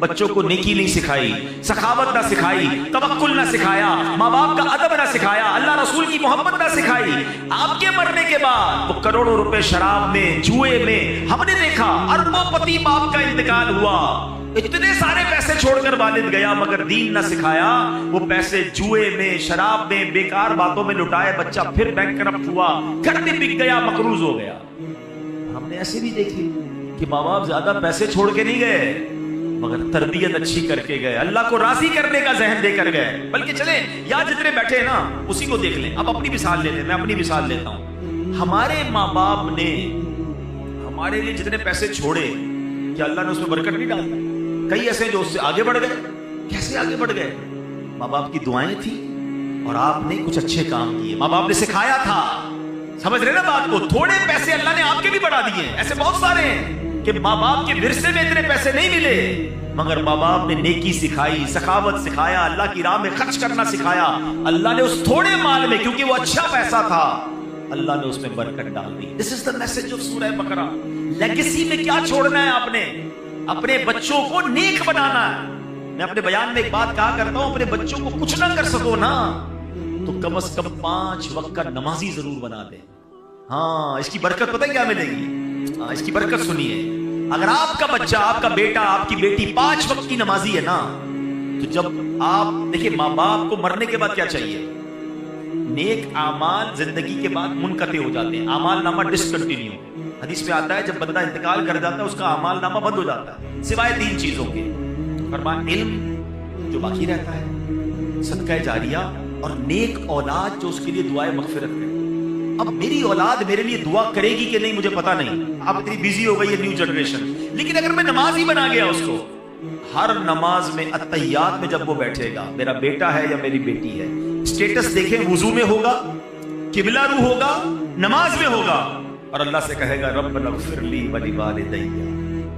بچوں کو نیکی نہیں سکھائی، سخاوت نہ سکھائی، توکل نہ سکھایا، ماں باپ کا ادب نہ سکھایا، اللہ رسول کی محبت نہ سکھائی، آپ کے مرنے کے بعد وہ کروڑوں روپے شراب میں، جوئے میں، ہم نے دیکھا اربوں پتی باپ کا انتقال ہوا، اتنے سارے پیسے چھوڑ کر والد گیا مگر دین نہ سکھایا، وہ پیسے جوئے میں، شراب میں، بیکار باتوں میں لٹائے، بچہ پھر بینکرپٹ ہوا، گھر بھی بک گیا، مقروض ہو گیا۔ ہم نے ایسے بھی دیکھی کہ ماں باپ زیادہ پیسے چھوڑ کے نہیں گئے مگر تربیت اچھی کر کے گئے، اللہ کو راضی کرنے کا ذہن دے کر گئے۔ بلکہ چلیں یہاں جتنے بیٹھے ہیں نا اسی کو دیکھ لیں، اب اپنی مثال لے لیں، میں اپنی مثال لیتا ہوں۔ ہمارے ماں باپ نے ہمارے لیے جتنے پیسے چھوڑے کیا اللہ نے اس میں برکت نہیں ڈالا؟ کئی ایسے ہیں جو اس سے آگے بڑھ گئے۔ کیسے آگے بڑھ گئے؟ ماں باپ کی دعائیں تھیں اور آپ نے کچھ اچھے کام کیے، ماں باپ نے سکھایا تھا، سمجھ رہے نا بات کو؟ تھوڑے پیسے اللہ نے آپ کے بھی بڑھا دیے، ایسے بہت سارے ہیں کہ ماں باپ کے ورثے میں اتنے پیسے نہیں ملے مگر ماں باپ نے نیکی سکھائی، سخاوت سکھایا، اللہ کی راہ میں خرچ کرنا سکھایا، اللہ نے اس تھوڑے مال میں، کیونکہ وہ اچھا پیسہ تھا، اللہ نے اس میں برکت ڈال دی۔ This is the message of سورہ بقرہ۔ لیگیسی میں کیا چھوڑنا ہے آپ نے؟ اپنے بچوں کو نیک بنانا ہے۔ میں اپنے بیان میں ایک بات کہا کرتا ہوں، اپنے بچوں کو کچھ نہ کر سکو نا تو کم از کم 5 وقت کا نمازی ضرور بنا دے۔ ہاں اس کی برکت پتہ کیا ملے گی؟ ہاں اس کی برکت سنیے، اگر آپ کا بچہ، آپ کا بیٹا، آپ کی بیٹی 5 وقت کی نمازی ہے نا تو جب آپ دیکھیں ماں باپ کو مرنے کے بعد کیا چاہیے؟ نیک اعمال زندگی کے بعد منقطع ہو جاتے ہیں، اعمال نامہ ڈسکنٹینیو۔ حدیث میں آتا ہے جب بندہ انتقال کر جاتا ہے اس کا اعمال نامہ بند ہو جاتا ہے سوائے 3 چیزوں کے، فرمایا علم جو باقی رہتا ہے، صدقہ جاریہ اور نیک اولاد جو اس کے لیے دعائے مغفرت کرے۔ اب میری اولاد میرے لیے دعا کرے گی کہ نہیں مجھے پتا نہیں، اب اتنی بیزی ہو گئی ہے نیو جنریشن، لیکن اگر میں نماز ہی بنا گیا اس کو، ہر نماز میں اتحیات میں جب وہ بیٹھے گا، میرا بیٹا ہے یا میری بیٹی ہے، اسٹیٹس دیکھیں، وضو میں ہوگا، قبلہ رو ہوگا، نماز میں ہوگا، اور اللہ سے کہے گا ربنا اغفر لی ولوالدی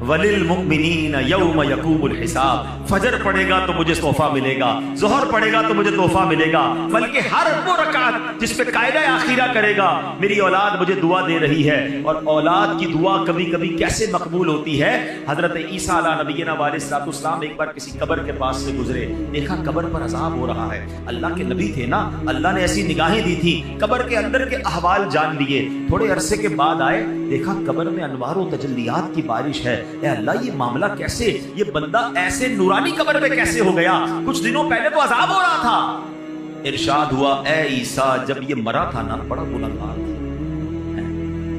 وللمؤمنین یوم یقوم الحساب۔ فجر پڑھے گا تو مجھے تحفہ ملے گا، ظہر پڑھے گا تو مجھے تحفہ ملے گا، بلکہ ہر وہ رکعت جس پہ قاعدہ آخرہ کرے گا میری اولاد مجھے دعا دے رہی ہے۔ اور اولاد کی دعا کبھی کبھی کیسے مقبول ہوتی ہے؟ حضرت عیسیٰ علیہ نبینا علیہ السلام ایک بار کسی قبر کے پاس سے گزرے، دیکھا قبر پر عذاب ہو رہا ہے، اللہ کے نبی تھے نا، اللہ نے ایسی نگاہیں دی تھی، قبر کے اندر کے احوال جان لیے، تھوڑے عرصے کے بعد آئے، دیکھا قبر میں انوار و تجلیات کی بارش ہے، اے اللہ یہ معاملہ کیسے، یہ بندہ ایسے نورانی قبر میں کیسے ہو گیا؟ کچھ دنوں پہلے تو عذاب ہو رہا تھا۔ ارشاد ہوا اے عیسیٰ جب یہ مرا تھا نا بڑا گنہگار تھا،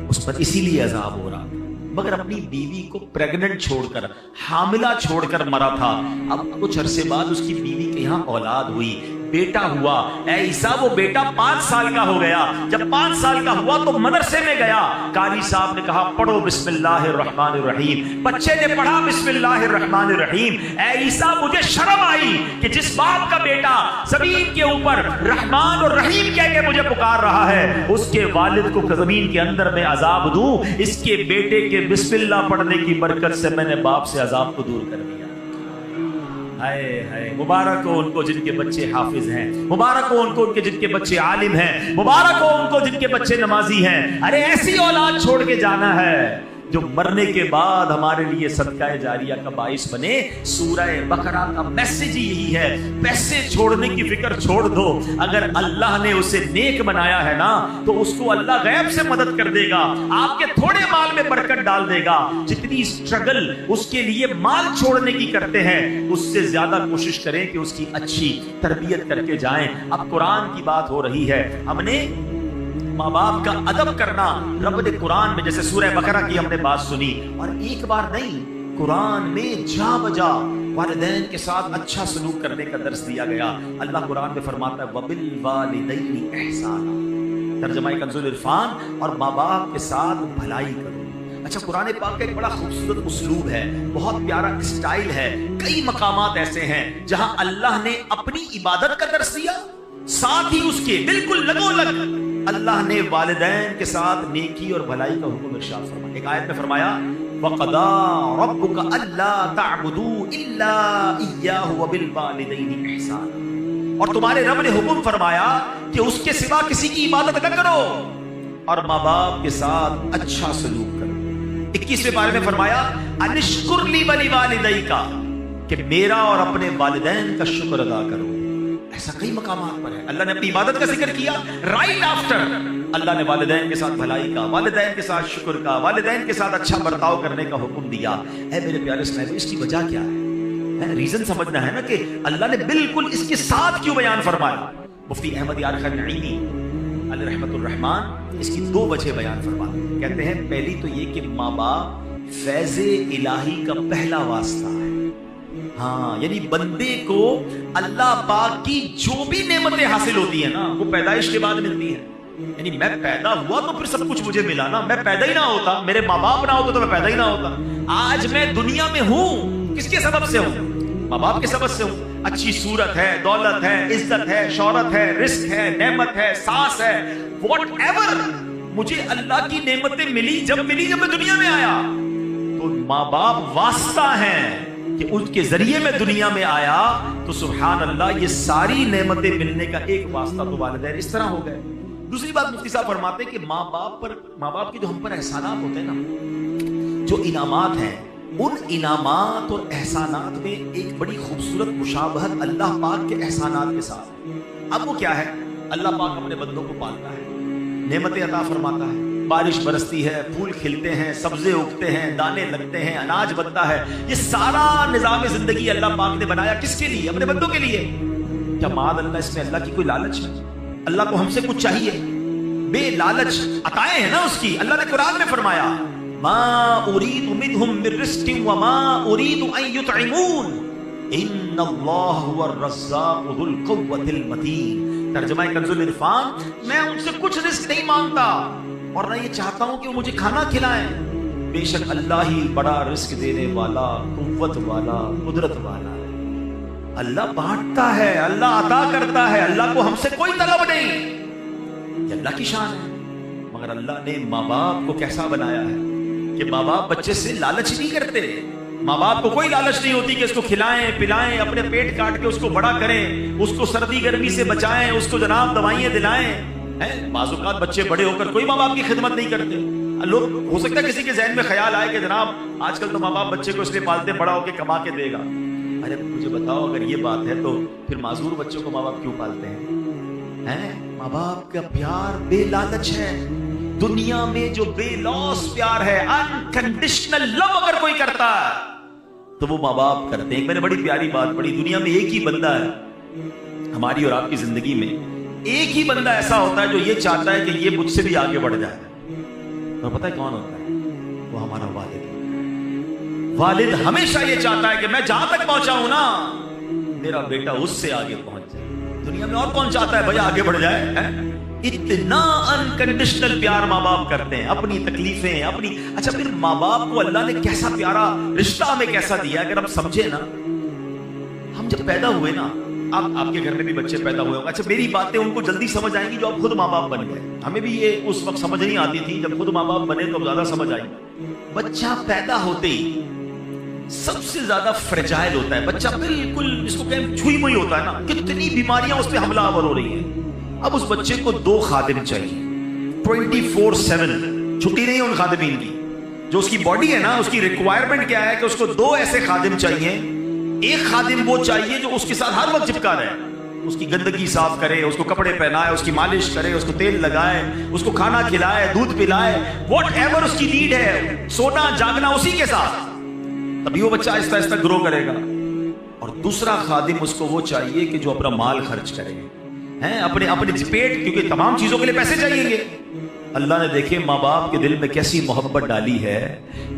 اس پر اسی لیے عذاب ہو رہا تھا، مگر اپنی بیوی کو پریگننٹ چھوڑ کر، حاملہ چھوڑ کر مرا تھا، اب کچھ عرصے بعد اس کی بیوی کے یہاں اولاد ہوئی، بیٹا ہوا، اے عیسیٰ وہ بیٹا 5 سال کا ہو گیا، جب 5 سال کا ہوا تو مدرسے میں گیا، قاری صاحب نے کہا پڑھو بسم اللہ الرحمن الرحیم، بچے نے پڑھا بسم اللہ الرحمن الرحیم، اے عیسیٰ مجھے شرم آئی کہ جس باپ کا بیٹا زمین کے اوپر رحمان اور رحیم کہہ کے مجھے پکار رہا ہے، اس کے والد کو زمین کے اندر میں عذاب دوں، اس کے بیٹے کے بسم اللہ پڑھنے کی برکت سے میں نے باپ سے عذاب کو دور کر دیا۔ ہائے ہائے، مبارک ہو ان کو جن کے بچے حافظ ہیں، مبارک ہو ان کو جن کے بچے عالم ہیں، مبارک ہو ان کو جن کے بچے نمازی ہیں۔ ارے ایسی اولاد چھوڑ کے جانا ہے جو مرنے کے بعد ہمارے لیے صدقہ جاریہ کا باعث بنے۔ سورہ بقرہ کا میسج یہی ہے، پیسے چھوڑنے کی فکر چھوڑ دو، اگر اللہ نے اسے نیک بنایا ہے نا تو اس کو اللہ غیب سے مدد کر دے گا، آپ کے تھوڑے مال میں برکت ڈال دے گا۔ جتنی اسٹرگل اس کے لیے مال چھوڑنے کی کرتے ہیں اس سے زیادہ کوشش کریں کہ اس کی اچھی تربیت کر کے جائیں۔ اب قرآن کی بات ہو رہی ہے، ہم نے ماں باپ کا ادب کرنا رب نے قرآن میں، جیسے سورہ بقرہ کی ہم نے بات سنی، اور ایک بار نہیں قرآن میں جا بجا والدین کے ساتھ اچھا سلوک کرنے کا درس دیا گیا۔ اللہ قرآن میں فرماتا ہے وَبِالْوَالِدَيْنِ إِحْسَانًا، ترجمہ کنز العرفان، اور ماں باپ کے ساتھ بھلائی کرو۔ اچھا قرآن پاک کا ایک بڑا خوبصورت اسلوب ہے، بہت پیارا اسٹائل ہے، کئی مقامات ایسے ہیں جہاں اللہ نے اپنی عبادت کا درس دیا، ساتھ ہی اس کے بالکل لگو لگ اللہ نے والدین کے ساتھ نیکی اور بھلائی کا حکم ارشاد فرمایا۔ ایک آیت میں فرمایا وَقَضَىٰ رَبُّكَ أَلَّا تَعْبُدُوا إِلَّا إِيَّاهُ وَبِالْوَالِدَيْنِ إِحْسَانًا، اور تمہارے رب نے حکم فرمایا کہ اس کے سوا کسی کی عبادت نہ کرو اور ماں باپ کے ساتھ اچھا سلوک کرو۔ 21ویں پارے میں فرمایا انشکر لی ولی والدیک، کہ میرا اور اپنے والدین کا شکر ادا کرو. ایسا کئی مقامات پر ہے. اللہ نے اپنی عبادت کا ذکر کیا, رائٹ آفٹر اللہ نے والدین کے ساتھ بھلائی کا, والدین کے ساتھ شکر کا, والدین کے ساتھ اچھا برتاؤ کرنے کا حکم دیا. اے میرے پیارے اسلام, اس کی وجہ کیا ہے؟ ریزن سمجھنا ہے نا کہ اللہ نے بالکل اس کے ساتھ کیوں بیان فرمایا. مفتی احمد یار خان نعیمی علیہ رحمت الرحمان اس کی 2 وجہ بیان فرماتے ہیں. کہتے ہیں پہلی تو یہ کہ ماں باپ فیض الہی کا پہلا واسطہ ہے. ہاں, یعنی بندے کو اللہ پاک کی جو بھی نعمتیں حاصل ہوتی ہیں نا وہ پیدائش کے بعد ملتی ہے. یعنی میں پیدا ہوا تو پھر سب کچھ مجھے ملا نا. میں پیدا ہی نہ ہوتا, میرے ماں باپ نہ ہوتے تو میں پیدا ہی نہ ہوتا. آج میں دنیا میں ہوں کس کے سبب سے ہوں؟ ماں باپ کے سبب سے ہوں. اچھی صورت ہے, دولت ہے, عزت ہے, شہرت ہے, رزق ہے, نعمت ہے, سانس ہے, واٹ ایور, مجھے اللہ کی نعمتیں ملی جب میں دنیا میں آیا. تو ماں باپ واسطہ ہیں کہ ان کے ذریعے میں دنیا میں آیا. تو سبحان اللہ, یہ ساری نعمتیں ملنے کا ایک واسطہ تو والدین اس طرح ہو گئے. دوسری بات مفتی صاحب فرماتے ہیں کہ ماں باپ کے جو ہم پر احسانات ہوتے ہیں نا, جو انعامات ہیں, ان انعامات اور احسانات میں ایک بڑی خوبصورت مشابہت اللہ پاک کے احسانات کے ساتھ. اب وہ کیا ہے؟ اللہ پاک اپنے بندوں کو پالتا ہے, نعمتیں عطا فرماتا ہے, بارش برستی ہے, پھول کھلتے ہیں, سبزے اگتے ہیں, دانے لگتے ہیں, اناج بنتا ہے. یہ سارا نظام زندگی اللہ پاک نے بنایا کس کے لیے؟ اپنے بندوں کے لیے. کیا معاذ اللہ اس میں اللہ کی کوئی لالچ ہے؟ اللہ کو ہم سے کچھ چاہیے؟ بے لالچ عطائیں ہیں نا اس کی. اللہ نے قرآن میں فرمایا ما اريد منهم من رزق وما اريد ان يطعمون ان اللہ هو الرزاق ذو القوة المتین. ترجمہ کنز العرفان, میں ان سے کچھ رزق نہیں مانگتا اور نہ یہ چاہتا ہوں کہ وہ مجھے کھانا کھلائیں. بے شک اللہ ہی بڑا رزق دینے والا, قوت والا, قدرت والا ہے. اللہ بانٹتا ہے, اللہ عطا کرتا ہے, اللہ کو ہم سے کوئی طلب نہیں. یہ اللہ کی شان ہے. مگر اللہ نے ماں باپ کو کیسا بنایا ہے کہ ماں باپ بچے سے لالچ نہیں کرتے. ماں باپ کو کوئی لالچ نہیں ہوتی کہ اس کو کھلائیں پلائیں, اپنے پیٹ کاٹ کے اس کو بڑا کریں, اس کو سردی گرمی سے بچائیں, اس کو جناب دوائیں دلائیں. بعض اوقات بچے بڑے ہو کر کوئی ماں باپ کی خدمت نہیں کرتے. لوگ, ہو سکتا ہے کسی کے ذہن میں خیال آئے کہ جناب آج کل تو ماں باپ بچے کو اس لیے پالتے بڑا ہو کے کما کے دے گا. ارے مجھے بتاؤ, اگر یہ بات ہے تو پھر معذور بچوں کو ماں باپ کیوں پالتے ہیں؟ ماں باپ کا پیار بے لالچ ہے. دنیا میں جو بے لوس پیار ہے, انکنڈیشنل لو اگر کوئی کرتا ہے تو وہ ماں باپ کرتے ہیں. میں نے بڑی پیاری بات پڑھی, دنیا میں ایک ہی بندہ ہے, ہماری اور آپ کی زندگی میں ایک ہی بندہ ایسا ہوتا ہے جو یہ چاہتا ہے کہ یہ مجھ سے بھی آگے بڑھ جائے. اور پتہ ہے کون ہوتا ہے؟ وہ ہمارا والد. والد ہمیشہ یہ چاہتا ہے کہ میں جہاں تک پہنچا ہوں نا میرا بیٹا اس سے آگے پہنچ جائے. دنیا میں اور کون چاہتا ہے بھائی آگے بڑھ جائے؟ اتنا انکنڈیشنل پیار ماں باپ کرتے ہیں, اپنی تکلیفیں اپنی. اچھا پھر ماں باپ کو اللہ نے کیسا پیارا رشتہ ہمیں کیسا دیا. اگر ہم سمجھے نا, ہم جب پیدا ہوئے نا, آپ کے گھر میں بھی بچے پیدا ہوئے ہوں. اچھا میری باتیں ان کو جلدی سمجھ آئیں گی جو آپ خود ماں باپ بن گئے. ہمیں بھی یہ اس وقت سمجھ نہیں آتی تھی, جب خود ماں باپ بنے تو زیادہ سمجھ آئی. بچہ پیدا ہوتے ہی سب سے زیادہ فریجائل ہوتا ہے بچہ, بالکل جس کو کہیں چھوئی موئی ہوتا ہے نا, کتنی بیماریاں اس پہ حملہ آور ہو رہی ہیں. اب اس بچے کو 2 خادم چاہیے 24/7, چھٹی نہیں ہے ان خادمین کی. جو اس کی باڈی ہے نا, اس کی ریکوائرمنٹ کیا ہے کہ اس کو 2 ایسے خادم چاہیے. ایک خادم وہ چاہیے جو اس کے ساتھ ہر وقت چپکا رہے, اس کی گندگی صاف کرے, اس کو کپڑے پہنائے, اس کی مالش کرے, اس کو تیل لگائے, اس کو کھانا کھلائے, دودھ پلائے, واٹ ایور اس کی نیڈ ہے, سونا جاگنا اسی کے ساتھ. تبھی وہ بچہ آہستہ آہستہ گرو کرے گا. اور دوسرا خادم اس کو وہ چاہیے کہ جو اپنا مال خرچ کرے, اپنے پیٹ, کیونکہ تمام چیزوں کے لیے پیسے چاہیے گے. اللہ نے دیکھے ماں باپ کے دل میں کیسی محبت ڈالی ہے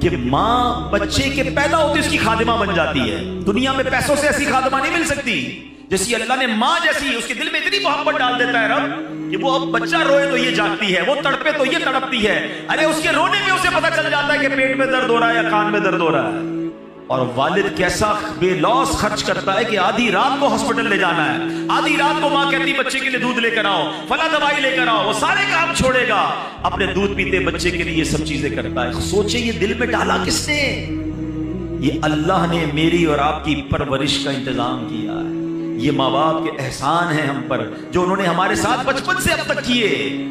کہ ماں بچے کے پیدا ہوتے اس کی خادمہ بن جاتی ہے. دنیا میں پیسوں سے ایسی خادمہ نہیں مل سکتی جیسی اللہ نے ماں جیسی, اس کے دل میں اتنی محبت ڈال دیتا ہے رب کہ وہ اب بچہ روئے تو یہ جاگتی ہے, وہ تڑپے تو یہ تڑپتی ہے. ارے اس کے رونے میں اسے پتہ چل جاتا ہے کہ پیٹ میں درد ہو رہا ہے یا کان میں درد ہو رہا ہے. اور والد کیسا بے لوس خرچ کرتا ہے کہ آدھی رات کو ہاسپٹل لے جانا ہے, آدھی رات کو ماں کہتی بچے کے لیے دودھ لے کر آؤ, فلاں دوائی لے کر آؤ, وہ سارے کام چھوڑے گا, اپنے دودھ پیتے بچے کے لیے یہ سب چیزیں کرتا ہے. سوچے یہ دل میں ڈالا کس نے؟ یہ اللہ نے میری اور آپ کی پرورش کا انتظام کیا ہے. یہ ماں باپ کے احسان ہیں ہم پر جو انہوں نے ہمارے ساتھ بچپن سے اب تک کیے.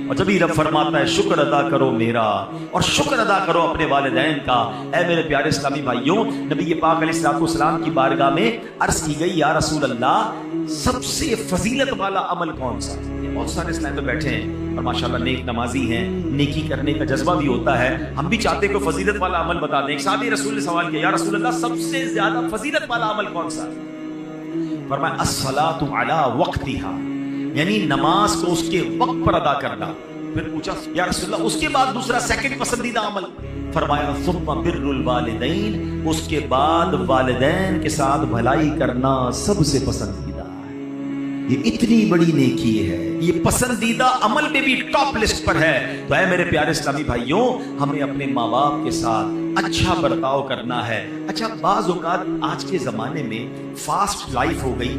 اور جب ہی رب فرماتا ہے شکر ادا کرو میرا اور شکر ادا کرو اپنے والدین کا. اے میرے پیارے اسلامی بھائیوں، نبی پاک علیہ الصلوۃ والسلام کی بارگاہ میں عرض کی گئی یا رسول اللہ سب سے فضیلت والا عمل کون سا؟ بہت سارے اسلام پہ بیٹھے ہیں اور ماشاءاللہ نیک نمازی ہیں، نیکی کرنے کا جذبہ بھی ہوتا ہے، ہم بھی چاہتے ہیں کہ فضیلت والا عمل بتا دیں. ایک صحابی رسول نے سوال کیا یا رسول اللہ سب سے زیادہ فضیلت والا عمل کون سا؟ فرمایا الصلاۃ علی وقتہا، یعنی نماز کو اس کے وقت پر ادا کرنا. پھر پوچھا یا رسول اللہ اس کے بعد دوسرا سیکنڈ پسندیدہ عمل؟ فرمایا ثم بر الوالدین، اس کے بعد والدین کے ساتھ بھلائی کرنا سب سے پسندیدہ. یہ اتنی بڑی نیکی ہے، یہ پسندیدہ عمل میں بھی ٹاپ لسٹ پر ہے. تو اے میرے پیارے اسلامی بھائیوں، ہمیں اپنے ماں باپ کے ساتھ اچھا برتاؤ کرنا ہے. اچھا بعض اوقات آج کے زمانے میں فاسٹ لائف ہو گئی،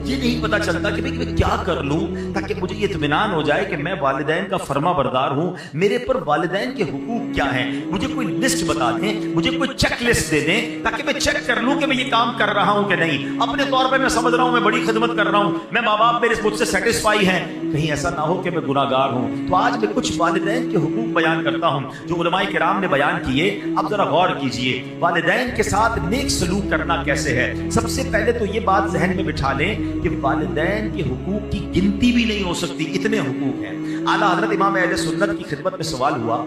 یہ نہیں پتا چلتا کہ میں کیا کر لوں تاکہ مجھے یہ اطمینان ہو جائے کہ میں والدین کا فرما بردار ہوں. میرے پر والدین کے حقوق کیا ہیں، مجھے کوئی لسٹ بتا دیں، مجھے کوئی چیک لسٹ دے دیں تاکہ میں چیک کر لوں کہ میں یہ کام کر رہا ہوں کہ نہیں. اپنے طور پہ میں سمجھ رہا ہوں میں بڑی خدمت کر رہا ہوں، میں ماں باپ میرے مجھ سے سیٹسفائی ہیں، کہیں ایسا نہ ہو کہ میں گناہ گار ہوں. تو آج میں کچھ والدین کے حقوق بیان کرتا ہوں جو علماء کرام نے بیان کیے. اب ذرا غور کیجئے والدین کے ساتھ نیک سلوک کرنا کیسے ہے. سب سے پہلے تو یہ بات ذہن میں بٹھا لیں کہ والدین کے حقوق کی گنتی بھی نہیں ہو سکتی، اتنے حقوق ہیں. اعلیٰ حضرت امام اہل سنت کی خدمت میں سوال ہوا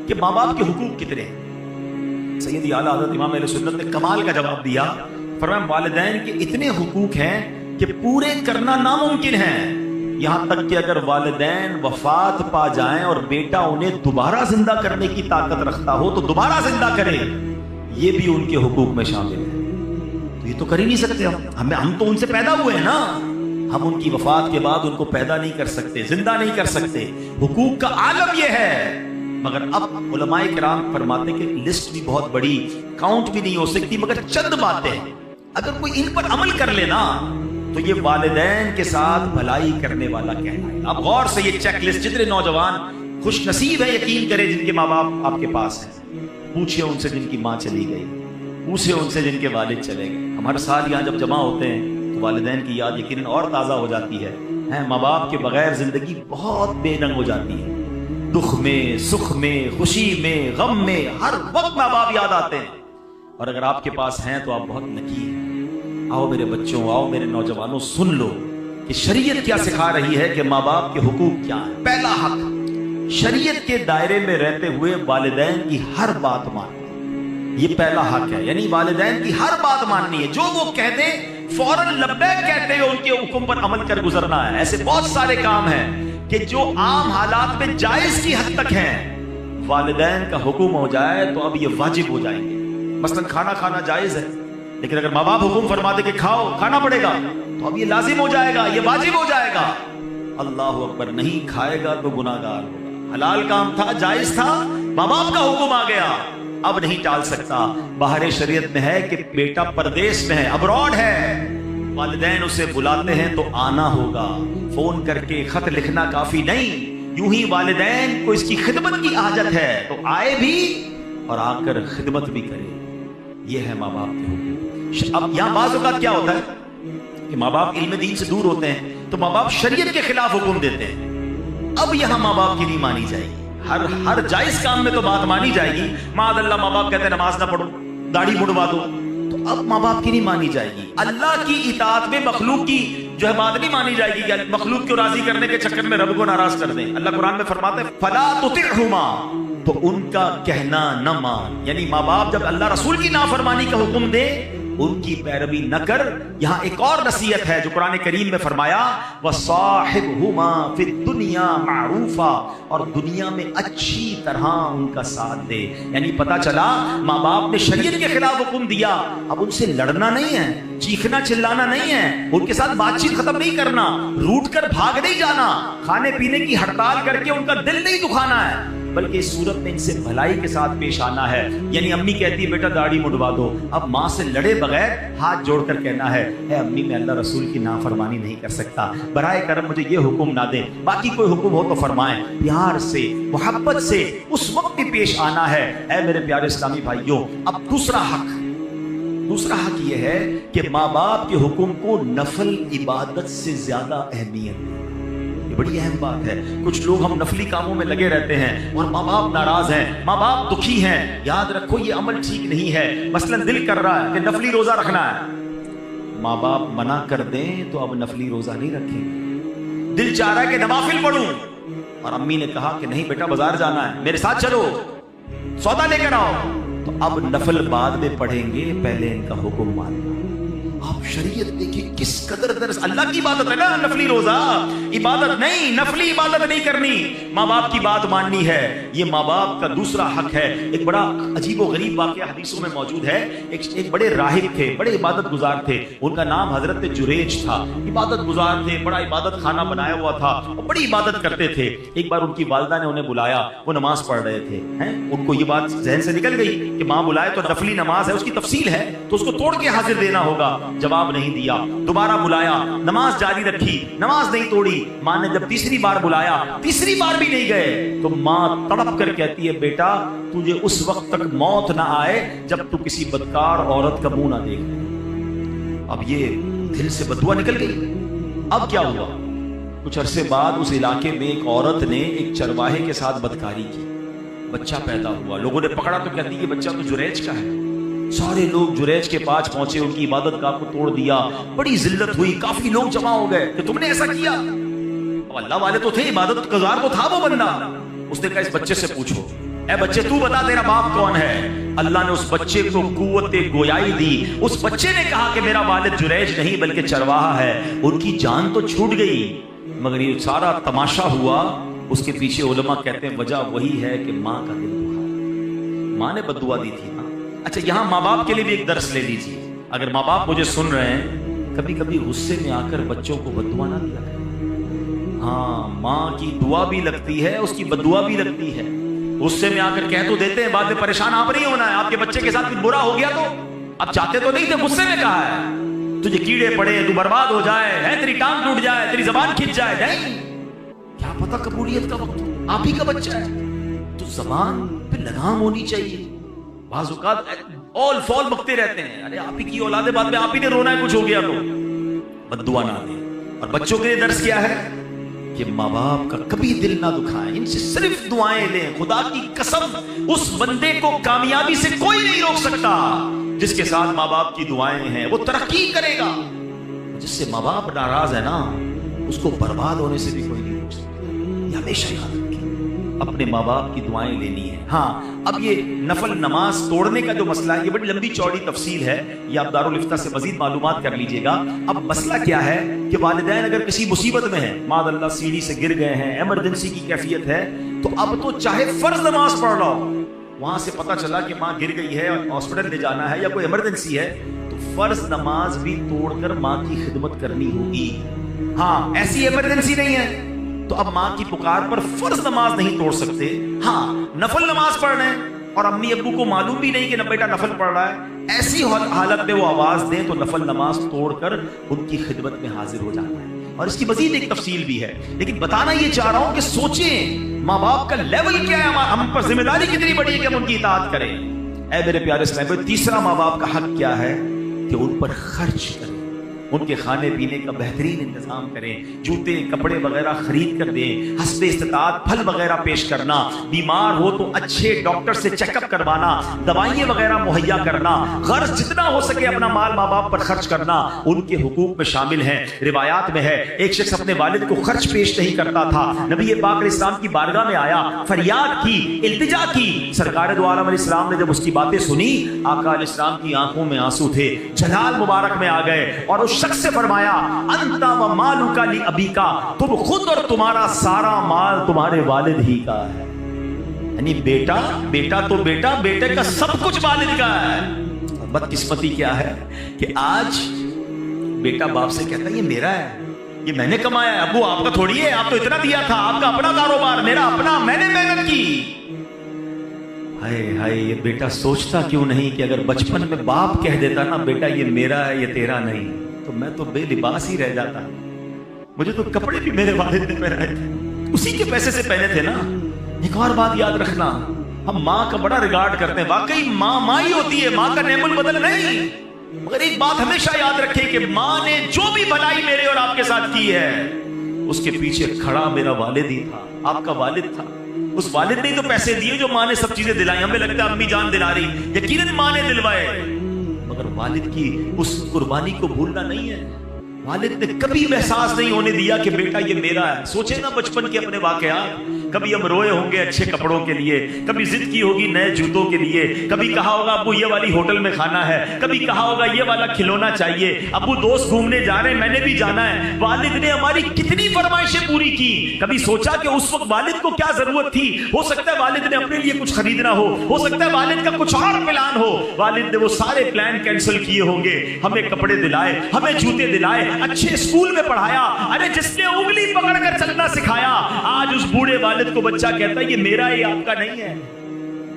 کہ ماں باپ کے حقوق کتنے ہیں؟ سیدی اعلیٰ حضرت امام اہل سنت نے کمال کا جواب دیا. فرمایا والدین کے اتنے حقوق ہیں کہ پورے کرنا ناممکن ہے. یہاں تک کہ اگر والدین وفات پا جائیں اور بیٹا انہیں دوبارہ زندہ کرنے کی طاقت رکھتا ہو تو دوبارہ زندہ کرے، یہ بھی ان کے حقوق میں شامل ہے. تو یہ تو کر ہی نہیں سکتے ہم تو ان سے پیدا ہوئے ہیں نا، ہم ان کی وفات کے بعد ان کو پیدا نہیں کر سکتے، زندہ نہیں کر سکتے. حقوق کا عالم یہ ہے. مگر اب علماء کرام فرماتے کہ لسٹ بھی بہت بڑی، کاؤنٹ بھی نہیں ہو سکتی، مگر چند باتیں اگر کوئی ان پر عمل کر لینا تو یہ والدین کے ساتھ بھلائی کرنے والا کہلائے. اب غور سے یہ چیک لسٹ، جتنے نوجوان خوش نصیب ہے یقین کرے جن کے ماں باپ آپ کے پاس ہیں، پوچھئے ان سے جن کی ماں چلی گئی، پوچھئے ان سے جن کے والد چلے گئے. ہم ہر سال یہاں جب جمع ہوتے ہیں تو والدین کی یاد یقیناً اور تازہ ہو جاتی ہے. ماں باپ کے بغیر زندگی بہت بے رنگ ہو جاتی ہے. دکھ میں، سکھ میں، خوشی میں، غم میں، ہر وقت ماں باپ یاد آتے ہیں. اور اگر آپ کے پاس ہیں تو آپ بہت نکی ہیں. آؤ میرے بچوں، آؤ میرے نوجوانوں، سن لو کہ شریعت کیا سکھا رہی ہے کہ ماں باپ کے حقوق کیا ہیں. پہلا حق، شریعت کے دائرے میں رہتے ہوئے والدین کی ہر بات ماننا. یہ پہلا حق ہے، یعنی والدین کی ہر بات ماننی ہے. جو وہ کہہ دیں فوراً لبیک کہتے ہوئے ان کے حکم پر عمل کر گزرنا ہے. ایسے بہت سارے کام ہیں کہ جو عام حالات میں جائز کی حد تک ہیں، والدین کا حکم ہو جائے تو اب یہ واجب ہو جائیں گے. مثلا کھانا کھانا جائز ہے، لیکن اگر ماں باپ حکم فرما دے کہ کھاؤ، کھانا پڑے گا، تو اب یہ لازم ہو جائے گا، یہ واجب ہو جائے گا. اللہ اکبر، نہیں کھائے گا تو گناہ گار ہوگا. حلال کام تھا، جائز تھا، ماں باپ کا حکم آ گیا، اب نہیں ٹال سکتا. باہر شریعت میں ہے کہ بیٹا پردیس میں ہے، ابراڈ ہے، والدین اسے بلاتے ہیں تو آنا ہوگا. فون کر کے خط لکھنا کافی نہیں، یوں ہی والدین کو اس کی خدمت کی حاجت ہے تو آئے بھی اور آ کر خدمت بھی کرے. یہ ہے ماں باپ کے حقوق. اب یہاں بعض اوقات کیا ہوتا ہے کہ ماں باپ علم دین سے دور ہوتے ہیں تو ماں باپ شریعت کے خلاف حکم دیتے ہیں. اب یہاں ماں باپ کی نہیں مانی جائے گی. ہر جائز کام میں تو بات مانی جائے گی. معاذ اللہ ماں باپ کہتے ہیں نماز نہ پڑھو، داڑھی مڑوا دو، تو اب ماں باپ کی نہیں مانی جائے گی. اللہ کی اطاعت میں مخلوق کی جو ہے بات نہیں مانی جائے گی کہ مخلوق کو راضی کرنے کے چکر میں رب کو ناراض کر دیں. اللہ قرآن میں فرماتا ہے فلا تطعهما، تو ان کا کہنا نہ مان. یعنی ماں باپ جب اللہ رسول کی نافرمانی کا حکم دے ان کی پیروی نہ کر. یہاں ایک اور نصیحت ہے جو قرآن کریم میں فرمایا وَصَاحِبْهُمَا فِي الدُّنْيَا مَعْرُوفًا، اور دنیا میں اچھی طرح ان کا ساتھ دے. یعنی پتا چلا ماں باپ نے شریعت کے خلاف حکم دیا، اب ان سے لڑنا نہیں ہے، چیخنا چلانا نہیں ہے، ان کے ساتھ بات چیت ختم نہیں کرنا، روٹ کر بھاگ نہیں جانا، کھانے پینے کی ہڑتال کر کے ان کا دل نہیں دکھانا ہے، بلکہ اس صورت میں ان سے بھلائی کے ساتھ پیش آنا ہے. یعنی امی کہتی ہے بیٹا داڑھی مڈوا دو، اب ماں سے لڑے بغیر ہاتھ جوڑ کر کہنا ہے اے امی میں اللہ رسول کی نافرمانی نہیں کر سکتا، برائے کرم مجھے یہ حکم نہ دیں، باقی کوئی حکم ہو تو فرمائیں. پیار سے، محبت سے اس وقت بھی پیش آنا ہے. اے میرے پیارے اسلامی بھائیوں، اب دوسرا حق دوسرا حق یہ ہے کہ ماں باپ کے حکم کو نفل عبادت سے زیادہ اہمیت دیں. یہ بڑی اہم بات ہے. کچھ لوگ ہم نفلی کاموں میں لگے رہتے ہیں اور ماں باپ ناراض ہیں, ماں باپ دکھی ہیں. یاد رکھو یہ عمل ٹھیک نہیں ہے. مثلا دل کر رہا ہے کہ نفلی روزہ رکھنا ہے, ماں باپ منع کر دیں تو اب نفلی روزہ نہیں رکھیں گے. دل چاہ رہا ہے کہ نوافل پڑھوں اور امی نے کہا کہ نہیں بیٹا بازار جانا ہے, میرے ساتھ چلو سودا لے کر آؤ, تو اب نفل بعد میں پڑھیں گے, پہلے ان کا حکم ماننا. آپ شریعت دیکھیں کس قدر درس. اللہ کی عبادت ہے نا نفلی روزہ, عبادت نہیں, نفلی عبادت نہیں کرنی, ماں باپ کی بات ماننی ہے. یہ ماں باپ کا دوسرا حق ہے. ایک بڑا عجیب و غریب واقعہ حدیثوں میں موجود ہے. ایک بڑے راہب تھے, بڑے عبادت گزار تھے. ان کا نام حضرت جریج تھا. عبادت گزار تھے, بڑا عبادت خانہ بنایا ہوا تھا, اور بڑی عبادت کرتے تھے. ایک بار ان کی والدہ نے انہیں بلایا, وہ نماز پڑھ رہے تھے. ان کو یہ بات ذہن سے نکل گئی کہ ماں بلائے تو نفلی نماز ہے, اس کی تفصیل ہے تو اس کو توڑ کے حاضر دینا ہوگا. جواب نہیں دیا. دوبارہ بلایا, نماز جاری رکھی, نماز نہیں توڑی. ماں نے جب تیسری بار بلایا, تیسری بار بھی نہیں گئے, تو ماں تڑپ کر کہتی ہے بیٹا تجھے اس وقت تک موت نہ آئے جب تو کسی بدکار عورت کا منہ نہ دیکھ. اب یہ دل سے بددعا نکل گئی. اب کیا ہوا؟ کچھ عرصے بعد اس علاقے میں ایک عورت نے ایک چرواہے کے ساتھ بدکاری کی, بچہ پیدا ہوا. لوگوں نے پکڑا تو کہتی یہ بچہ تو جریج کا ہے. سارے لوگ جریج کے پاس پہنچے, ان کی عبادت گاہ کو توڑ دیا. بڑی ذلت ہوئی, کافی لوگ جمع ہو گئے کہ تم نے ایسا کیا. اب اللہ والے تو تھے, عبادت گزار تو تھا وہ بندہ. اس نے کہا اس بچے سے پوچھو, اے بچے تو بتا تیرا باپ کون ہے. اللہ نے اس بچے کو قوت گویائی دی. اس بچے نے کہا کہ میرا والد جریج نہیں بلکہ چرواہا ہے. ان کی جان تو چھوٹ گئی, مگر یہ سارا تماشا ہوا. اس کے پیچھے علماء کہتے ہیں وجہ وہی ہے کہ ماں کا دل دکھا, ماں نے بد دعا دی تھی نا. اچھا یہاں ماں باپ کے لیے بھی ایک درس لے لیجیے. اگر ماں باپ مجھے سن رہے ہیں, کبھی کبھی غصے میں آ کر بچوں کو بد دعا نہ دیا کریں. ہاں ماں کی دعا بھی لگتی ہے, اس کی بد دعا بھی لگتی ہے. غصے میں آ کر کہہ تو دیتے ہیں, بعد میں پریشان آپ نہیں ہونا ہے. آپ کے بچے کے ساتھ کچھ برا ہو گیا تو آپ چاہتے تو نہیں تھے, غصے میں کہا ہے تجھے کیڑے پڑے, تو برباد ہو جائے, تیری ٹانگ ٹوٹ جائے, تیری زبان کھنچ جائے. نہیں, کیا پتا قبولیت کا وقت آپ ہی کا بچہ ہے, تو زبان پہ لگام ہونی چاہیے. بعض اوقات آل فال بکتے رہتے ہیں, ارے آپ ہی کی اولاد ہے, بعد میں آپ ہی نے رونا ہے کچھ ہو گیا تو. بد دعا نہ دیں. اور بچوں کے لیے درس کیا ہے کہ ماں باپ کا کبھی دل نہ دکھائیں, ان سے صرف دعائیں لیں. خدا کی قسم اس بندے کو کامیابی سے کوئی نہیں روک سکتا جس کے ساتھ ماں باپ کی دعائیں ہیں. وہ ترقی کرے گا. جس سے ماں باپ ناراض ہے نا, اس کو برباد ہونے سے بھی کوئی نہیں روک سکتا. یہ ہمیشہ یاد رکھیں, اپنے ماں باپ کی دعائیں لینی ہے. ہاں اب یہ نفل نماز توڑنے کا جو مسئلہ ہے, یہ بڑی لمبی چوڑی تفصیل ہے, یہ آپ دارالفتہ سے مزید معلومات کر لیجئے گا. اب مسئلہ کیا ہے کہ والدین اگر کسی مصیبت میں ہیں, معاذ اللہ سیڑھی سے گر گئے ہیں, ایمرجنسی کی کیفیت ہے, تو اب تو چاہے فرض نماز پڑھ رہا ہو, وہاں سے پتہ چلا کہ ماں گر گئی ہے اور ہاسپٹل لے جانا ہے یا کوئی ایمرجنسی ہے, تو فرض نماز بھی توڑ کر ماں کی خدمت کرنی ہوگی. ہاں ایسی ایمرجنسی نہیں ہے تو اب ماں کی پکار پر فرض نماز نہیں توڑ سکتے. ہاں نفل نماز پڑھ رہے ہیں اور امی ابو کو معلوم بھی نہیں کہ نہ بیٹا نفل پڑھ رہا ہے, ایسی حالت میں وہ آواز دیں تو نفل نماز توڑ کر ان کی خدمت میں حاضر ہو جانا ہے. اور اس کی مزید ایک تفصیل بھی ہے, لیکن بتانا یہ چاہ رہا ہوں کہ سوچیں ماں باپ کا لیول کیا ہے, ہم پر ذمہ داری کتنی بڑی ہے کہ ہم ان کی اطاعت کریں. اے میرے پیارے اسلام, تیسرا ماں باپ کا حق کیا ہے کہ ان پر خرچ کریں, ان کے کھانے پینے کا بہترین انتظام کریں, جوتے کپڑے وغیرہ خرید کر دیں, حسب استطاعت پھل وغیرہ پیش کرنا, بیمار ہو تو اچھے ڈاکٹر سے چیک اپ کروانا, دوائیں وغیرہ مہیا کرنا, غرض جتنا ہو سکے اپنا مال ماں باپ پر خرچ کرنا ان کے حقوق میں شامل ہیں. روایات میں ہے ایک شخص اپنے والد کو خرچ پیش نہیں کرتا تھا, نبی پاک علیہ السلام کی بارگاہ میں آیا, فریاد کی, التجا کی. سرکار دو عالم علیہ السلام نے جب اس کی باتیں سنی, آقا علیہ السلام کی آنکھوں میں آنسو تھے, جلال مبارک میں آ گئے اور اس شخص سے فرمایا انت و مالک لابیکا, تم خود اور تمہارا سارا مال تمہارے والد ہی کا ہے. یعنی بیٹا تو بیٹے کا سب کچھ والد کا ہے. بدقسمتی کیا ہے کہ آج بیٹا باپ سے کہتا ہے یہ میرا ہے, یہ میں نے کمایا ہے, ابو آپ کا تھوڑی ہے, آپ تو اتنا دیا تھا, آپ کا اپنا کاروبار, میرا اپنا, میں نے محنت کی. ہائے ہائے, یہ بیٹا سوچتا کیوں نہیں کہ اگر بچپن میں باپ کہہ دیتا نا بیٹا یہ میرا ہے یہ تیرا نہیں, تو میں تو بے لباس ہی رہ جاتا, مجھے تو کپڑے بھی میرے والد نے پہنائے تھے, اسی کے پیسے سے پہنے تھے نا. ایک اور بات یاد رکھنا, ہم ماں کا بڑا ریگارڈ کرتے ہیں, واقعی ماں ہی ہوتی ہے, ماں کا نعم البدل نہیں. مگر ایک بات ہمیشہ یاد رکھیں کہ ماں نے جو بھی بھلائی میرے اور آپ کے ساتھ کی ہے اس کے پیچھے کھڑا میرا والد ہی تھا، آپ کا والد تھا. اس والد نے تو پیسے دیے جو ماں نے سب چیزیں دلائی. ہمیں لگتا ہے امی جان دلا رہی، یقیناً ماں نے دلوائے، مگر والد کی اس قربانی کو بھولنا نہیں ہے. والد نے کبھی احساس نہیں ہونے دیا کہ بیٹا یہ میرا ہے. سوچے نا بچپن کے اپنے واقعات، کبھی ہم روئے ہوں گے اچھے کپڑوں کے لیے، کبھی ضد کی ہوگی نئے جوتوں کے لیے، کبھی کہا ہوگا ابو یہ والی ہوٹل میں کھانا ہے، کبھی کہا ہوگا یہ والا کھلونا چاہیے، ابو دوست گھومنے جا رہے ہیں میں نے بھی جانا ہے. والد نے ہماری کتنی فرمائشیں پوری کی. کبھی سوچا کہ اس وقت والد کو کیا ضرورت تھی؟ ہو سکتا ہے والد نے اپنے لیے کچھ خریدنا ہو سکتا ہے والد کا کچھ اور پلان ہو. والد نے وہ سارے پلان کینسل کیے ہوں گے، ہمیں کپڑے دلائے، ہمیں جوتے دلائے، اچھے اسکول میں پڑھایا. ارے جس نے انگلی پکڑ کر چلنا سکھایا، آج اس بوڑھے والد کو بچہ کہتا ہے یہ میرا ہے، یہ آپ کا نہیں ہے.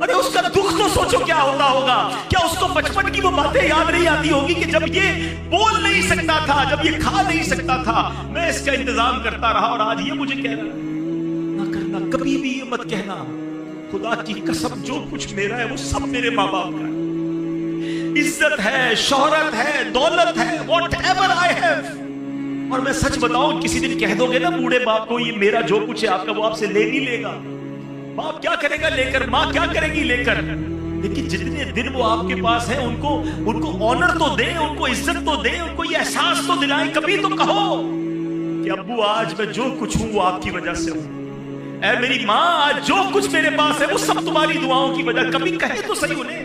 ارے اس کا دکھ تو سوچو کیا ہوتا ہوگا. کیا اس کو بچپن کی وہ باتیں یاد نہیں آتی ہوگی کہ جب یہ بول نہیں سکتا تھا، جب یہ کھا نہیں سکتا تھا، میں اس کا انتظام کرتا رہا اور آج یہ مجھے کہہ رہا ہے. نہ کرنا، کبھی بھی یہ مت کہنا خدا کی قسم جو کچھ میرا ہے وہ سب میرے ماں باپ کا ہے. عزت ہے، شہرت ہے، دولت ہے، واٹ ایور آئی ہیو. اور میں سچ بتاؤں کسی دن کہہ دو گے نا بوڑھے باپ کو یہ میرا جو کچھ ہے آپ کا، وہ آپ سے لے نہیں لے گا. باپ کیا کرے گا لے کر، ماں کیا کرے گی لے کر. لیکن جتنے دن وہ آپ کے پاس ہیں ان کو آنر تو دیں، ان کو عزت تو دیں، ان کو یہ احساس تو دلائیں. کبھی تو کہو کہ ابو آج میں جو کچھ ہوں وہ آپ کی وجہ سے ہوں. اے میری ماں آج جو کچھ میرے پاس ہے وہ سب تمہاری دعاؤں کی وجہ. کبھی کہے تو صحیح انہیں.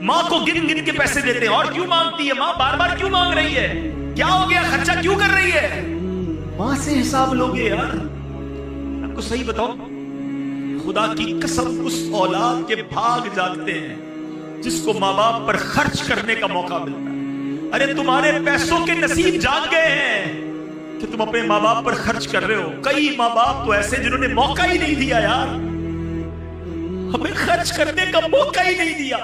ماں کو گن گن کے پیسے دیتے ہیں، اور کیوں مانگتی ہے ماں؟ بار بار کیوں مانگ رہی ہے؟ کیا ہو گیا؟ خرچہ کیوں کر رہی ہے؟ ماں سے حساب لوگے یار. آپ کو صحیح بتاؤ، خدا کی قسم اس اولاد کے بھاگ جاگتے ہیں جس کو ماں باپ پر خرچ کرنے کا موقع ملتا ہے. ارے تمہارے پیسوں کے نصیب جاگ گئے ہیں کہ تم اپنے ماں باپ پر خرچ کر رہے ہو. کئی ماں باپ تو ایسے جنہوں نے موقع ہی نہیں دیا یار، ہمیں خرچ کرنے کا موقع ہی نہیں دیا.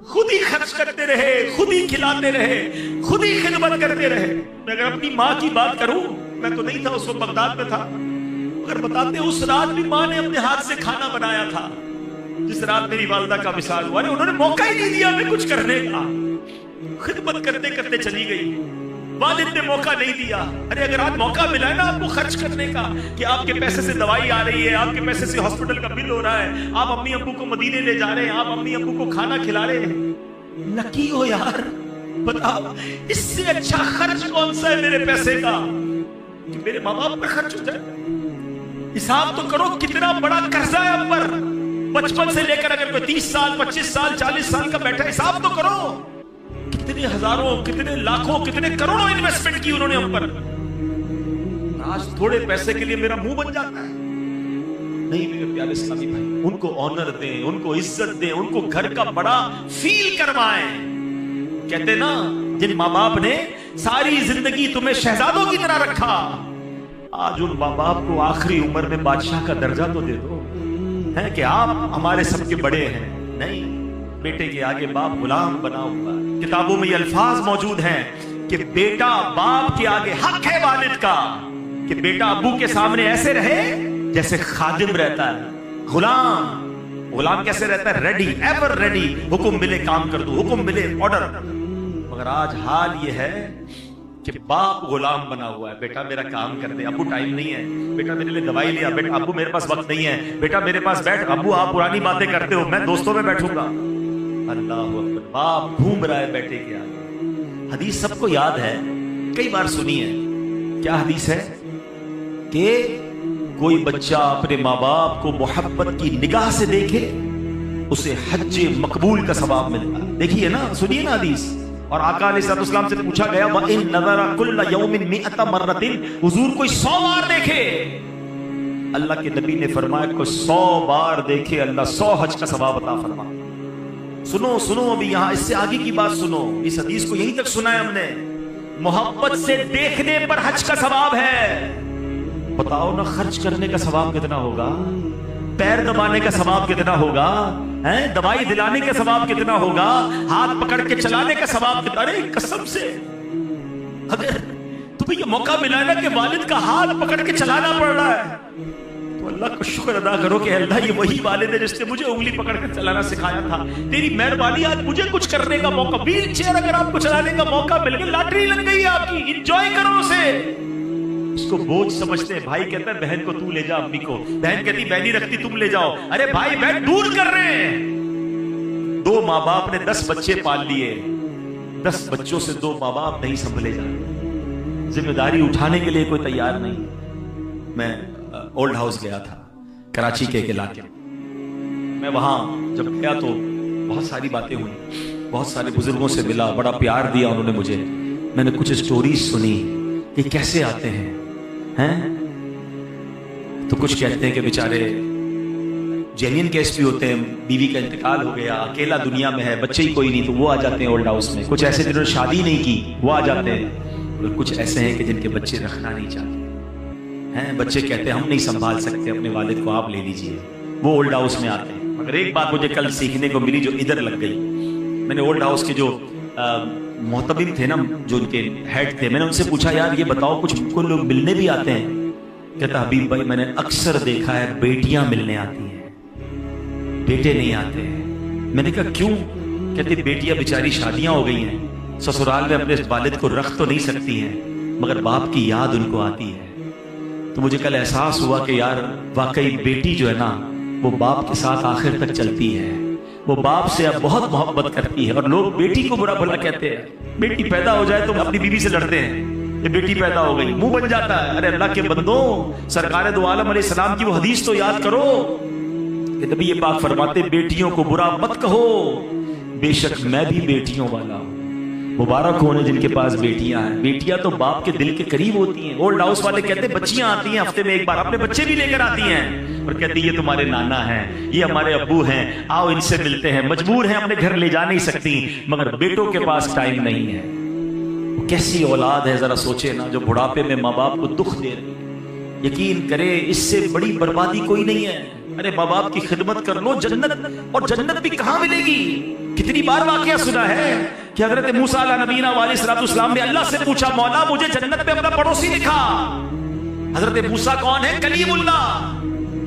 خود ہی خرچ کرتے رہے، خود ہی کھلاتے رہے، خود ہی خدمت کرتے رہے. میں اگر اپنی ماں کی بات کروں، میں تو نہیں تھا اس وقت، بغداد میں تھا، اگر بتاتے اس رات بھی ماں نے اپنے ہاتھ سے کھانا بنایا تھا جس رات میری والدہ کا وصال ہوا. انہوں نے موقع ہی نہیں دیا ہمیں کچھ کرنے کا. خدمت کرتے کرتے چلی گئی، والد نے موقع نہیں دیا. ارے اگر آج موقع ملا ہے نا آپ کو خرچ کرنے کا، کہ آپ کے پیسے سے دوائی آ رہی ہے، آپ کے پیسے سے ہاسپٹل کا بل ہو رہا ہے، آپ امی ابو کو مدینے لے جا رہے ہیں، آپ امی ابو کو کھانا کھلا رہے ہیں، لکی ہو یار. بتاؤ اس سے اچھا خرچ کون سا ہے میرے پیسے کا کہ میرے ماں باپ پر خرچ ہو جائے. حساب تو کرو کتنا بڑا قرضہ ہے ہم پر. بچپن سے لے کر اگر کوئی 30 سال 25 سال 40 سال کا بیٹھا، حساب تو کرو کتنے ہزاروں، کتنے لاکھوں، کتنے کروڑوں انویسٹمنٹ کی انہوں نے ہم پر. آج تھوڑے پیسے کے لیے میرا منہ بن جاتا ہے. نہیں میرے پیارے اسلامی بھائی، ان کو آنر دیں، ان کو عزت دیں، ان کو گھر کا بڑا فیل کروائیں. کہتے نا جن ماں باپ نے ساری زندگی تمہیں شہزادوں کی طرح رکھا، آج ان ماں باپ کو آخری عمر میں بادشاہ کا درجہ تو دے دو، ہے کہ آپ ہمارے سب کے بڑے ہیں. نہیں، بیٹے کے آگے باپ غلام بنا ہوا. کتابوں میں یہ الفاظ موجود ہیں کہ بیٹا باپ کے آگے، حق ہے والد کا کہ بیٹا ابو کے سامنے ایسے رہے جیسے خادم رہتا ہے. غلام کیسے رہتا ہے؟ Ready, ever ready. حکم ملے کام کر دو، حکم ملے آرڈر. مگر آج حال یہ ہے کہ باپ غلام بنا ہوا ہے. بیٹا میرا کام کر دے، ابو ٹائم نہیں ہے. بیٹا میرے لیے دوائی لیا، بیٹا ابو میرے پاس وقت نہیں ہے. بیٹا میرے پاس بیٹھ، ابو آپ پرانی باتیں کرتے ہو، میں دوستوں میں بیٹھوں گا. اللہ اکبر. باپ گھوم رہا ہے بیٹے کے آگے. حدیث سب کو یاد ہے، کئی بار سنی ہے. کیا حدیث ہے؟ کہ کوئی بچہ اپنے ماں باپ کو محبت کی نگاہ سے دیکھے اسے حج مقبول کا ثواب ملتا ہے. دیکھیے نا، سنیے نا حدیث. اور آقا علیہ السلام سے پوچھا گیا وَإِن نَظَرَ كُلَّ يَوْمٍ 100 مَرَّةٍ، حضور کوئی 100 بار دیکھے. اللہ کے نبی نے فرمایا کوئی 100 بار دیکھے اللہ 100 حج کا ثواب عطا فرما. سنو ابھی یہاں اس سے آگے کی بات سنو. اس حدیث کو یہیں تک سنا ہے ہم نے. محبت سے دیکھنے پر حج کا ثواب ہے. بتاؤ نا خرچ کرنے کا ثواب کتنا ہوگا، پیر دبانے کا ثواب کتنا ہوگا، دوائی دلانے کا ثواب کتنا ہوگا، ہاتھ پکڑ کے چلانے کا ثواب کتنا. ارے قسم سے اگر تمہیں یہ موقع ملا ہے نا کہ والد کا ہاتھ پکڑ کے چلانا پڑ رہا ہے تو اللہ کو شکر ادا کرو کہ اللہ یہ وہی والد ہے جس نے مجھے انگلی پکڑ کر چلانا سکھایا تھا. تیری مہربانی آج مجھے کچھ کرنے کا موقع, ویل چیئر اگر آپ کو چلانے کا موقع مل گیا, لاٹری لگ گئی آپ کی, انجوائے کرو اسے. اس کو بوجھ سمجھتے ہیں. بھائی کہتا ہے بہن کو تو لے جا امی کو, بہن کہتی میں نہیں رکھتی تم لے جاؤ. ارے بھائی بہن دور کر رہے ہیں. 2 ماں باپ نے 10 بچے پال لیے, 10 بچوں سے 2 ماں باپ نہیں سنبھلے جاتے, ذمہ داری اٹھانے کے لیے کوئی تیار نہیں. میں اولڈ ہاؤس گیا تھا کراچی کے ایک علاقے میں. میں وہاں جب گیا تو بہت ساری باتیں ہوئی, بہت سارے بزرگوں سے ملا, بڑا پیار دیا انہوں نے مجھے. میں نے کچھ سٹوریز سنی کہ کیسے آتے ہیں تو کچھ کہتے ہیں کہ بیچارے جینین کیس بھی ہوتے ہیں, بیوی کا انتقال ہو گیا, اکیلا دنیا میں ہے, بچے ہی کوئی نہیں, تو وہ آ جاتے ہیں اولڈ ہاؤس میں. کچھ ایسے جنہوں نے شادی نہیں کی وہ آ جاتے ہیں, اور کچھ ایسے ہیں کہ جن کے بچے رکھنا نہیں چاہتے ہیں. بچے کہتے ہیں ہم نہیں سنبھال سکتے اپنے والد کو, آپ لے لیجئے. وہ اولڈ ہاؤس میں آتے ہیں. مگر ایک بات مجھے کل سیکھنے کو ملی جو ادھر لگ گئی. میں نے اولڈ ہاؤس کے جو محتمم تھے نا, جو ان کے ہیڈ تھے, میں نے ان سے پوچھا یار یہ بتاؤ کچھ کو لوگ ملنے بھی آتے ہیں؟ کہتا حبیب بھائی میں نے اکثر دیکھا ہے بیٹیاں ملنے آتی ہیں, بیٹے نہیں آتے ہیں. میں نے کہا کیوں؟ کہتے بیٹیاں بیچاری شادیاں ہو گئی ہیں, سسرال میں اپنے والد کو رکھ تو نہیں سکتی ہیں, مگر باپ کی یاد ان کو آتی ہے. تو مجھے کل احساس ہوا کہ یار واقعی بیٹی جو ہے نا وہ باپ کے ساتھ آخر تک چلتی ہے, وہ باپ سے اب بہت محبت کرتی ہے. اور لوگ بیٹی کو برا بھلا کہتے ہیں, بیٹی پیدا ہو جائے تو اپنی بیوی سے لڑتے ہیں, یہ بیٹی پیدا ہو گئی, منہ بن جاتا ہے. ارے اللہ کے بندوں, سرکار دو عالم علیہ السلام کی وہ حدیث تو یاد کرو کہ نبی یہ پاک فرماتے بیٹیوں کو برا مت کہو, بے شک میں بھی بیٹیوں والا ہوں. مبارک ہونے جن کے پاس بیٹیاں ہیں. بیٹیاں تو باپ کے دل کے قریب ہوتی ہیں. اولڈ ہاؤس والے کہتے ہیں بچیاں آتی ہیں ہفتے میں ایک بار, اپنے بچے بھی لے کر آتی ہیں اور کہتی یہ تمہارے نانا ہیں, یہ ہمارے ابو ہیں, آؤ ان سے ملتے ہیں. مجبور ہیں اپنے گھر لے جا نہیں سکتی, مگر بیٹوں کے پاس ٹائم نہیں ہے. کیسی اولاد ہے ذرا سوچے نا, جو بڑھاپے میں ماں باپ کو دکھ دے رہی ہے. یقین کرے اس سے بڑی بربادی کوئی نہیں ہے. ارے ماں باپ کی خدمت کر لو, جنت, اور جنت بھی کہاں ملے گی. کتنی بار واقعہ سنا ہے کہ حضرت موسیٰ علیہ نبینا علیہ الصلوۃ والسلام نے اللہ سے پوچھا مولا مجھے جنت میں اپنا پڑوسی دکھا. حضرت موسیٰ کون ہے؟ کلیم اللہ,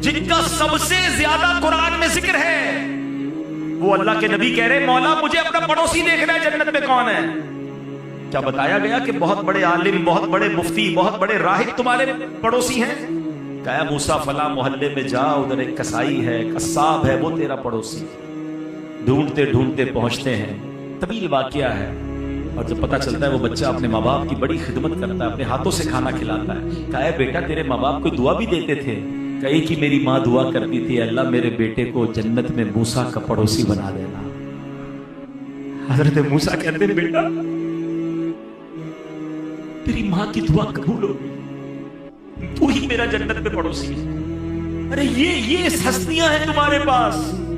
جن کا سب سے زیادہ قرآن میں ذکر ہے. وہ اللہ کے نبی کہہ رہے مولا مجھے اپنا پڑوسی دیکھنا ہے جنت میں کون ہے. کیا بتایا گیا کہ بہت بڑے عالم, بہت بڑے مفتی, بہت بڑے راہب تمہارے پڑوسی ہیں؟ کہا موسیٰ فلاں محلے میں جا, ادھر ایک کسائی ہے, قصاب ہے, وہ تیرا پڑوسی. ڈھونڈتے ڈھونڈتے پہنچتے ہیں, طویل واقعہ ہے. اور جب پتہ چلتا ہے وہ بچہ اپنے ماں باپ کی بڑی خدمت کرتا ہے, اپنے ہاتھوں سے کھانا کھلاتا ہے. کہا بیٹا تیرے ماں باپ کو دعا بھی دیتے تھے؟ کہی کہ میری ماں دعا کرتی تھی اللہ میرے بیٹے کو جنت میں موسیٰ کا پڑوسی بنا دینا. حضرت موسیٰ کہتے ہیں بیٹا تیری ماں کی دعا قبول ہوگی, تو ہی میرا جنت میں پڑوسی ہے. ارے یہ ہستیاں ہیں تمہارے پاس,